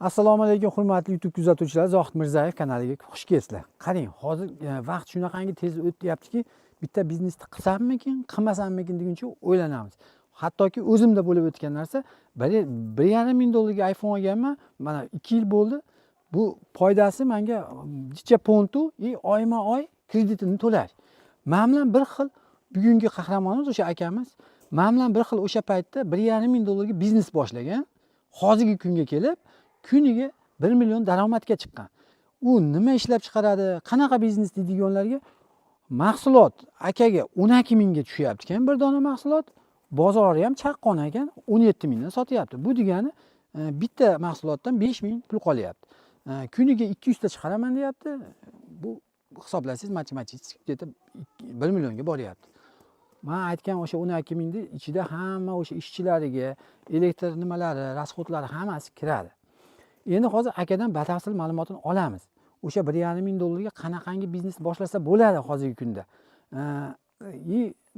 Assalomu alaykum hurmatli YouTube kuzatuvchilar, Zohid Mirzayev kanaliga xush kelibsizlar. Qarang, hozir vaqt shunaqangi tez o'tyaptiki, bitta biznesni qilsammikin, qilmasammikin deguncha o'ylanamiz. Hattoki o'zimda bo'lib o'tgan narsa, 1,5 ming dollarga iPhone olganman, mana 2 yil bo'ldi. Bu foydasi menga jicha pontu, oyma-oy kreditini to'lash. Men bilan bir xil bugungi qahramonimiz o'sha akamiz, men bilan bir xil o'sha paytda 1,5 ming dollarga biznes boshlagan. Hozirgi kunga kelib kuniga 1 million daromadga chiqqan. U nima ishlab chiqaradi, qanaqa biznes deydiganlarga mahsulot akaga 12 mingga tushyapti ekan bir dona mahsulot, bozori ham chaqqon ekan 17 mingdan sotyapti. Bu degani bitta mahsulotdan 5 ming pul qolyapti. Kuniga 200 ta chiqaraman deyapti. Bu hisoblasangiz matematik 1 millionga boryapti. Men aytgan o'sha 12 mingni ichida hamma o'sha ishchilariga, elektr nimalari, rasxodlari hammasi kiradi. Endi hozir akadan batafsil ma'lumotini olamiz. O'sha 1,5 ming dollarga qanaqangi biznes boshlasa bo'ladi hozirgi kunda.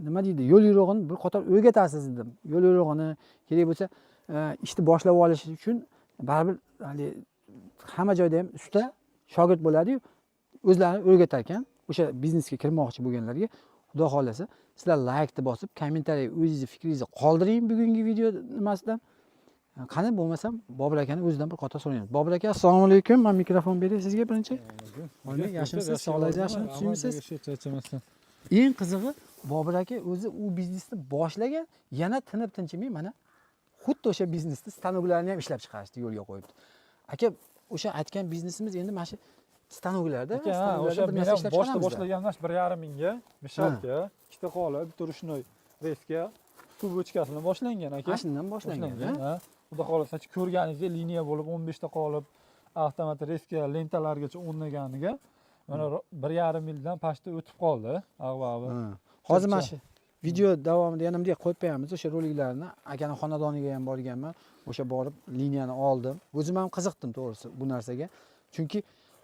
Nima deydi, yo'l yo'rig'ini bir qator o'rgatasiz dedim. Yo'l yo'rig'ini kerak bo'lsa, ishni boshlab olish uchun baribir hamma joyda ham usta shogird bo'ladi-yu, o'zlari o'rgatar ekan. O'sha biznesga kirmoqchi bo'lganlarga Xudo xolasa sizlar laykni bosib, kommentariy o'zingizni fikringizni qoldiring bugungi video nimasidan. Qani bo'lmasam Bobur akani o'zidan bir qator so'raymiz. Bobur aka, assalomu alaykum. Men mikrofon beray sizga birinchi. Oynang, yaxshimisiz? Sog'lig'ingiz yaxshimi? Tushimisiz? Charchamasdan. Eng qizig'i, Bobur aka o'zi u biznesni boshlagan, yana tinib tinchimay mana xuddi o'sha biznesni stanoklarni ham ishlab chiqarishni yo'lga qo'yibdi. Aka, o'sha aytgan biznesimiz endi mana shu stanoklarda, o'sha bir narsa ishlab chiqaramiz. Boshlaganman 1,5 mingga, mishalga, ikkita qolib, bitta rushnoy reska, suv bochkasidan boshlangan aka. Shundan boshlangan. Xudo xolasa ko'rganingizdek liniya bo'lib 15 ta qolib, avtomat reska lentalargacha o'rnaganiga mana 1,5 mildan pastda o'tib qoldi. Ag'bag'i. Hozir mana shu video davomida yana bunday qo'yib qo'yamiz o'sha roliklarni. Akani xonadoniga ham borganman. O'sha borib liniyani oldim. O'zim ham qiziqdim to'g'risi bu narsaga. Chunki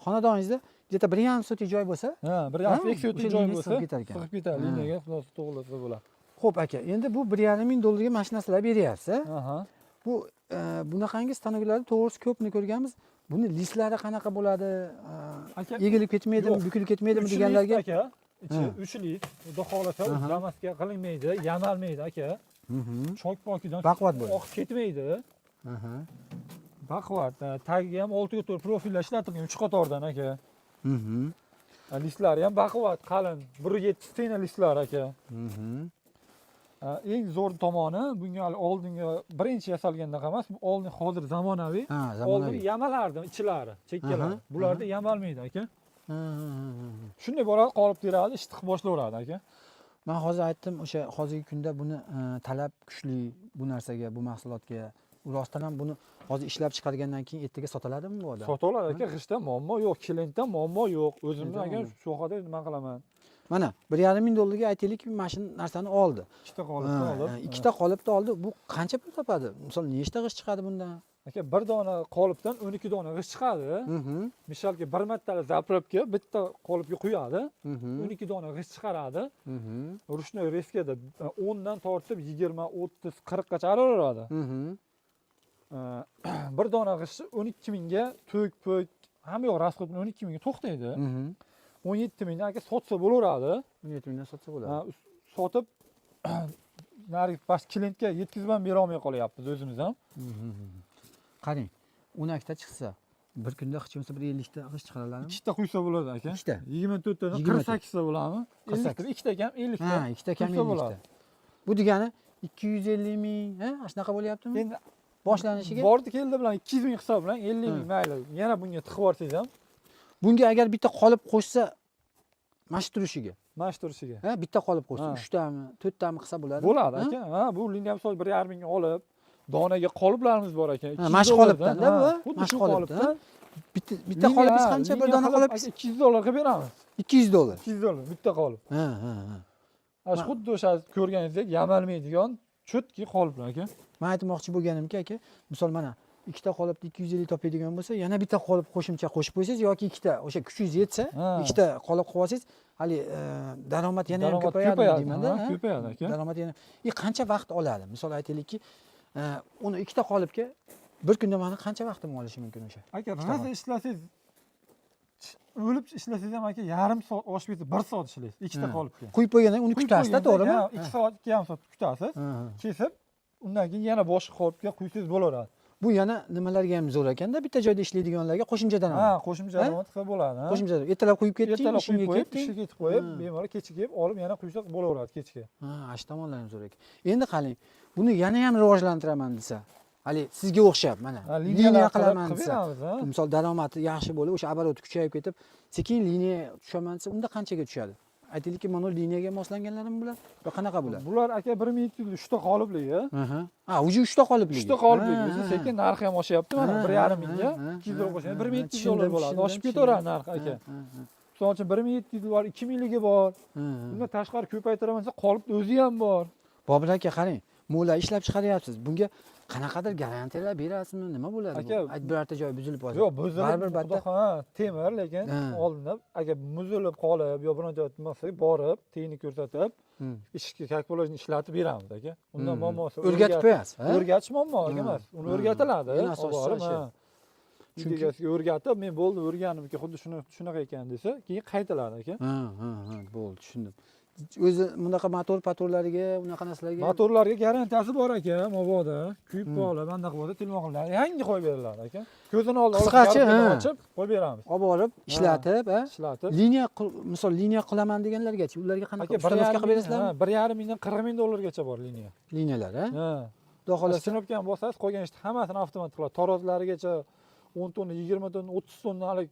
xonadoningizda где-то 1,5 sotik joy bo'lsa, 1,5 sotik joy bo'lsa, sig'ib ketar ekan. Sig'ib ketadi liniyaga, xudo to'g'rilasa bo'ladi. Xo'p aka, endi bu 1,5 ming dollarga mana shu narsalar beryapsiz. Bu bunaqangi stanoklarni to'g'risi ko'pni ko'rganmiz. Buni listlari qanaqa bo'ladi? Egilib ketmaydimi, bukilib ketmaydimi deganlarga aka, ichi 3 lit, xudo xolasa damaska qilinmaydi, yamalmaydi aka. Chok pokidan baquvvat bo'ladi. Oqib ketmaydi. Baquvvat. Tagiga ham 6 ga to'g'ri profillar ishlatilgan 3 qatordan aka. Listlari ham baquvvat, qalin, 1,7 stena listlar aka. Eng zo'r tomoni bunga oldingi birinchi yasalgandaqa emas, oldin hozir zamonaviy. Oldin yamalardi ichlari, chekkalari. Bularda yamalmaydi aka. Shunday boradi, qolib beradi, ishni qilib boshlayveradi aka. Men hozir aytdim, o'sha hozirgi kunda buni talab kuchli bu narsaga, bu mahsulotga. Rostdan ham buni hozir ishlab chiqargandan keyin ertaga sotiladimi bu odam? Sotiladi aka, g'ishda muammo yo'q, klientda muammo yo'q. O'zimdan aka sohada nima qilaman? Mana 1,5 ming dollarga aytaylik, mana shu narsani oldi. Ikkita qolipni oldi. Ikkita qolipni oldi. Bu qancha pul topadi? Misol nechta g'isht chiqadi bundan? Aka, bir dona qolipdan 12 dona g'isht chiqadi. Misolga bir martalik zapravka bitta qolipga quyadi. 12 dona g'isht chiqaradi. Rushnoy reskada 10 dan tortib 20, 30, 40 gacha olaveradi. Bir dona g'isht 12 mingga to'k-po'k hamma yo'q rasxodni 12 mingga to'xtaydi. 17 mingdan aka sotsa bo'laveradi. 17 mingdan sotsa bo'ladi. Sotib nari bas klientga yetkazib ham bera olmay qolyapmiz o'zimiz ham. Qarang, 12 ta chiqsa, bir kunda hech bo'lmasa 50 ta g'isht chiqaraladimi? 2 ta quysa bo'ladi aka. 24 tadan 48 ta bo'ladimi? 50 ta kam 50 ta. 2 ta kam 50 ta. Bu degani 250 ming, shunaqa bo'lyaptimi? Endi boshlanishiga bordi keldi bilan 200 ming hisob bilan 50 ming mayli. Yana bunga tiqib yuborsangiz ham. Bunga agar bitta qolib qo'shsa, mash turishiga. Bitta qolib qo'shsa, 3 tami, 4 tami qilsa bo'ladi. Bo'ladi aka. Bu liniya misol 1,5 mingga olib, donaga qoliplarimiz bor aka. Mash qolipdan-da bu. Mash qolipdan. Bitta qolibingiz qancha? Bir dona qolib 200 dollarga beramiz. 200 dollar. 200 dollar bitta qolib. Xuddi o'sha ko'rganingizdek yamalmaydigan chotki qoliplar aka. Men aytmoqchi bo'lganimki aka, misol mana ikkita qolipni 250 topadigan bo'lsa, yana bitta qolip qo'shimcha qo'shib qo'ysangiz yoki ikkita, o'sha kuchingiz yetsa, ikkita qolip qilib olsangiz, hali daromad yana ham ko'payadi deyman-da. Ko'payadi aka. Daromad yana. Qancha vaqt oladi? Misol aytaylikki, uni ikkita qolipga Bir kunda mani qancha vaqtim olishi mumkin o'sha? Aka, rosa ishlasangiz o'lib ishlasangiz ham aka yarim soat oshib ketsa 1 soat ishlaysiz. Ikkita qolibdi. Quyib qo'ygandan uni kutasiz-da, to'g'rimi? 2 soat, 2,5 soat kutasiz. Kesib, undan keyin yana boshqa qolipga quysangiz bo'laveradi. Bu yana nimalarga ham zo'r ekanda, bitta joyda ishlaydiganlarga qo'shimcha daromad. Ha, qo'shimcha daromad qilsa bo'ladi. Qo'shimcha ertalab quyib ketding, ertalab ishimga qo'yib, ketding. ishga ketib qo'yib, bemalol kechga kelib olib yana quysa bo'laveradi kechga. Ha, ash tomonlari ham zo'r ekan. Endi qaling, buni yana ham rivojlantiraman desa, hali sizga o'xshab mana liniya qilaman desa, misol daromadi yaxshi bo'lib, o'sha обороты kuchayib ketib, sekin liniya tushaman desa, unda qanchaga tushadi? Aytaylikki, mana liniyaga moslanganlarimi bular? Yo qanaqa bular? Bular aka 1700 uchta qolipligi. Ha, uje 3 ta qolipligi. 3 ta qolipligi. Sekin narxi ham oshyapti mana 1,5 mingga 200 dollar qo'shsa 1700 dollar bo'ladi. Oshib ketaveradi narx aka. Misol uchun 1700 bor, 2000ligi bor. Bundan tashqari ko'paytiraman desa, qolipni o'zi ham bor. Bobur aka, qarang, mo'la ishlab chiqaryapsiz. Bunga qanaqadir garantiyalar berasizmi? Nima bo'ladi bu? Birorta joy buzilib qolsa. Yo'q, buzilib temir, lekin oldinda agar buzilib qolib yo biron joy bo'lmasa, borib, texnik ko'rsatib, ishga kalkulyatni ishlatib beramiz aka. Undan muammosi o'rgatib qo'yasiz. O'rgatish muammo emas. Uni o'rgatiladi. Chunki o'rgatib, men bo'ldi, o'rganimki, xuddi shunaqa ekan desa, keyin qaytiladi aka. Bo'ldi, tushundim. O'zi bunaqa patorlariga, unaqa narsalarga motorlarga garantiyasi bor aka, mabodo kuyib qolib, anaqa bo'lsa telefon yangi qo'yib beriladi aka. Ko'zini olib ochib qo'yib beramiz. Olib borib, ishlatib, liniya, misol liniya qilaman deganlargachi, ularga qanaqa ustanovka qilib berasizlarmi? 1,5 mingdan 40 ming dollargacha bor liniya. Liniyalar, ha? Xudo xolasa sinopgan bo'lsangiz, qolgan ishni hammasini avtomat qiladi. Tarozlarigacha 10 tonna, 20 tonna, 30 tonnalik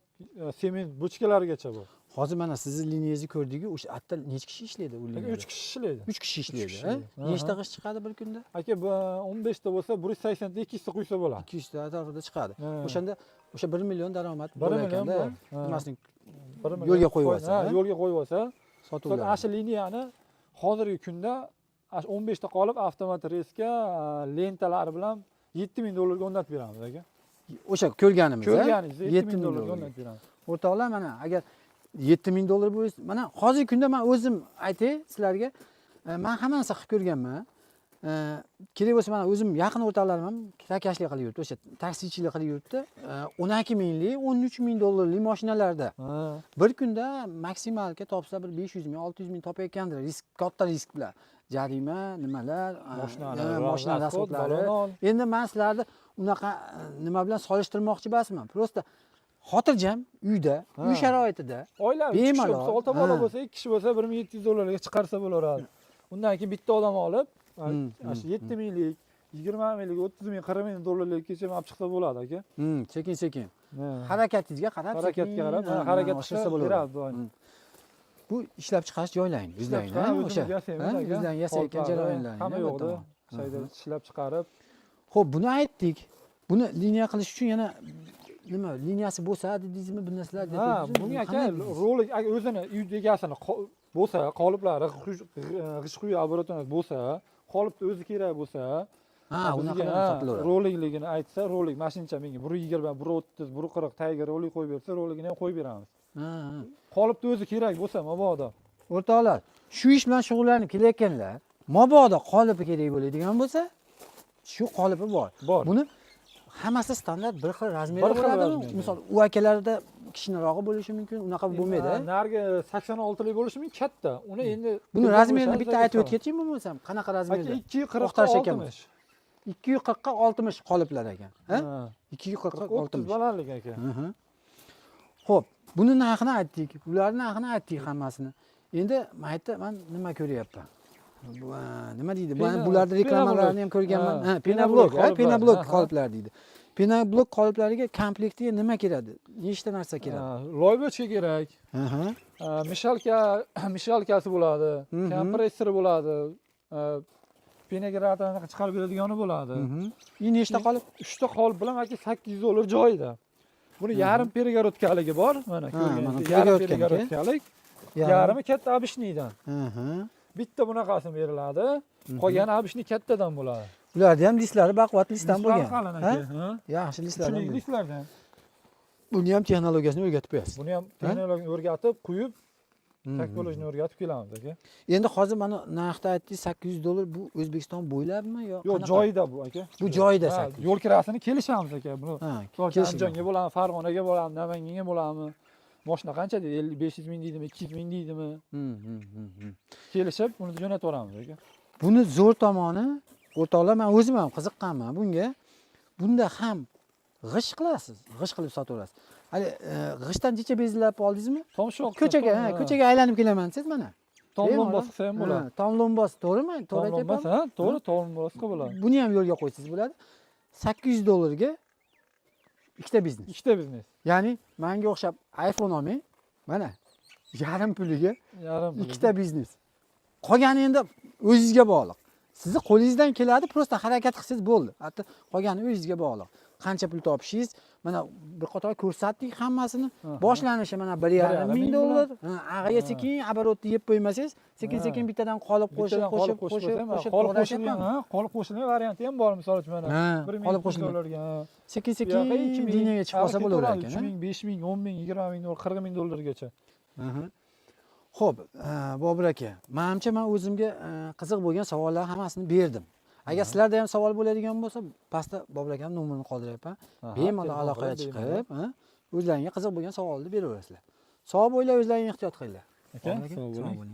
sement bochkalarigacha bor. Hozir mana sizni liniyangizni ko'rdik-ku, o'sha atda necha kishi ishlaydi u liniyada? 3 kishi ishlaydi. 3 kishi ishlaydi, ha? Nechta g'isht chiqadi bir kunda? Aka, 15 ta bo'lsa, 180 ta 200 ta quysa bo'ladi. 200 ta atrofida chiqadi. O'shanda o'sha 1 million daromad bo'lar ekanda, nimasini yo'lga qo'yib olsa, yo'lga qo'yib olsa, sotuvlar. Asl liniyani hozirgi kunda 15 ta qolib avtomat reska lentalari bilan 7000 dollarga o'rnatib beramiz aka. O'sha ko'rganimiz, ko'rganingiz 7000 dollarga o'rnatib beramiz. O'rtoqlar, mana agar 7000 dollar bo'lsa, mana hozirgi kunda men o'zim aytay sizlarga, men hamma narsa qilib ko'rganman. Kerak bo'lsa mana o'zim yaqin o'rtoqlarim ham takashlik qilib yuribdi, o'sha taksichilik qilib yuribdi. 12 minglik, 13 ming dollarlik mashinalarda bir kunda maksimalga topsa bir 500 ming, 600 ming topayotgandir, risk, katta risk bilan. Jarima, nimalar, mashina rasxodlari. Endi men sizlarni unaqa nima bilan solishtirmoqchi emasman. Prosta xotirjam uyda, uy sharoitida, oilaviy bemalol, 6 bola bo'lsa, 2 kishi bo'lsa 1700 dollarga chiqarsa bo'laveradi. Undan keyin bitta odam olib, shu 7 minglik, 20 minglik, 30 ming, 40 ming dollarlikgacha olib chiqsa bo'ladi aka. Sekin-sekin. Harakatingizga qarab, harakatga qarab, harakat qilsa bo'ladi. Bu ishlab chiqarish joylaring, o'zlaring, o'sha. O'zlaring yasayotgan jarayonlaring. Hamma yo'qda, shayda ishlab chiqarib. Xo'p, buni aytdik. Buni liniya qilish uchun yana nima, liniyasi bo'lsa dedingizmi, bu narsalar deb. Ha, bunga aka rolik o'zini uy egasini bo'lsa, qoliplari g'isht quyi оборотный bo'lsa, qolipni o'zi kerak bo'lsa, unaqa sotilaveradi. Rolikligini aytsa, rolik mashincha menga 120, 130, 140 tagiga rolik qo'yib bersa, roligini ham qo'yib beramiz. Qolipni o'zi kerak bo'lsa, mabodo. O'rtoqlar, shu ish bilan shug'ullanib kelayotganlar, mabodo qolipi kerak bo'ladigan bo'lsa, shu qolipi bor. Buni hammasi standart bir xil razmerda bo'ladimi? Misol, u akalarda kichikroq bo'lishi mumkin, unaqa bo'lmaydi. Nargi 86 lik bo'lishi mumkin, katta. Uni endi buni razmerini bitta aytib o'tgatingmi bo'lsam, qanaqa razmerda? 240 ga 60. 240 ga 60 qoliplar ekan, ha? 240 ga 60 balandlik aka. Xo'p, buni narxini aytdik, ularning narxini aytdik hammasini. Endi men nima ko'ryapman? Nima deydi? Bularning reklamalarini ham ko'rganman. Penoblok qoliplar deydi. Penoblok qoliplariga komplektiga nima kiradi? Nechta narsa kiradi? Loybochka kerak. Mishalkasi bo'ladi, kompressor bo'ladi, penegratorni chiqarib beradigani bo'ladi. Nechta qolip? 3 ta qolip bilan aka 800 dollar joyida. Buni yarim perigorодкалigi bor, mana ko'rganingiz. Yarim perigorодкалик, yarimi katta обычныйdan. Bitta bunaqasi beriladi. Qolgani obishni kattadan bo'ladi. Ularda ham listlari baquvvat listdan bo'lgan. Yaxshi listlardan. Shunday listlardan. Buni ham texnologiyasini o'rgatib qo'yasiz. Buni ham texnologiyani o'rgatib, quyib, texnologiyani o'rgatib kelamiz aka. Endi hozir mana narxda aytdingiz $800 bu O'zbekiston bo'ylabmi yo Yo'q, qanaqa? joyida bu aka. Bu joyida Ha, 800. yo'l kirasini kelishamiz aka. Buni Ha, Toshkent kelishilgan. Andijonga bo'ladimi, Farg'onaga bo'ladimi, Namanganga bo'ladimi? Mashina qancha deydi? 500 ming deydimi, 200 ming deydimi? Kelishib, buni jo'natib yuboramiz aka. Buni zo'r tomoni, o'rtoqlar, men o'zim ham qiziqqanman bunga. Bunda ham g'isht qilasiz, g'isht qilib sotaverasiz. Hali g'ishtdan necha bezlab oldingizmi? Tomshoq. Ko'chaga aylanib kelaman siz mana. Tomlon bosqisa ham bo'ladi. Tomlon bos, to'g'rimi? To'g'ri Tomlon bos, aytyapman. ha, to'g'ri, tomlon bosqa bo'ladi. Buni ham yo'lga qo'ysangiz bo'ladi. $800 ga ikkita biznes. Ikkita biznes. Ya'ni menga o'xshab iPhone olmang. Mana yarim puliga Yarim. ikkita biznes. Qolgani endi o'zingizga bog'liq. Sizni qo'lingizdan keladi, prosta harakat qilsangiz bo'ldi. Hatto qolgani o'zingizga bog'liq. Qancha pul topishingiz, mana bir qator ko'rsatdik hammasini. Boshlanishi mana $1,5 ming. Ag'iga sekin оборотni yeb qo'ymasangiz, sekin-sekin bittadan qolib qo'shib qolib qo'shilgan, ha, qolib qo'shilgan varianti ham bor, misol uchun mana. Qolib qo'shilgan. Sekin-sekin dunyoga chiqib qolsa bo'laveradi ekan. 3 ming, 5 ming, 10 ming, 20 ming dollar, 40 ming dollargacha. Xo'p, Bobur aka, menimcha men o'zimga qiziq bo'lgan savollar hammasini berdim. Agar sizlarda ham savol bo'ladigan bo'lsa, pastda Bobur akaning nomerini qoldiryapman. Bemalol aloqaga chiqib, o'zlaringizga qiziq bo'lgan savolni beraverasizlar. Sog' bo'linglar, o'zlaringizni ehtiyot qilinglar. Aka, sog' bo'ling.